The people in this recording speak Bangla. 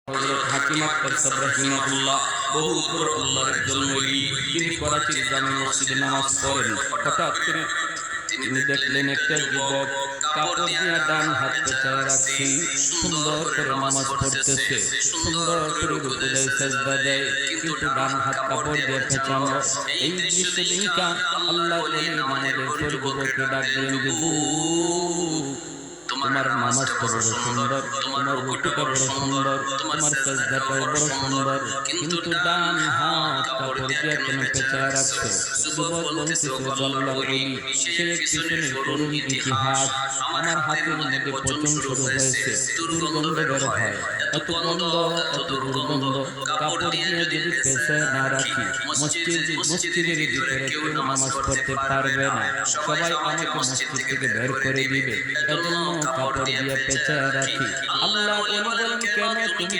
হযরত হাকিম আক্তার সাহেব রাহিমাহুল্লাহ বহু উপর আল্লাহর একজন ওলি। তিনি করাচির জামে মসজিদে নামাজ পড়েন। হঠাৎ করে তিনি দেখলেন একটা যুবক কাপড় দিয়ে ডান হাত পেঁচায় রাখছে, সুন্দর করে নামাজ পড়তেছে, সুন্দর করে রুকু দেয়, সেজদা দেয়, কিন্তু ডান হাত কাপড় দিয়ে পেঁচানো। এই দৃশ্য দেখা আল্লাহ ওলি আমাদের যুবককে ডাকলেন, তোমার নামাজটা বড় সুন্দর, তোমার রুকুটা বড় সুন্দর, তোমার সেজদাটা বড় সুন্দর, কিন্তু ডান হাত কাপড় দিয়ে কেন পেঁচায় রাখছো? যুবক বলতেছে, আল্লাহর ওলি, সে একটি করুণ ইতিহাস। আমার হাতের মধ্যে পচন শুরু হয়েছে, দুর্গন্ধ বের হয়, এত গন্ধ, এত দুর্গন্ধ, কাপড় দিয়ে যদি পেঁচায় না রাখি মসজিদের ভিতরে কেউ নামাজ পড়তে পারবে না, সবাই আমাকে মসজিদ থেকে বের করে দিবে, এজন্য কাপড় দিয়ে পেঁচায় রাখি। আল্লাহ বলেন, কেন তুমি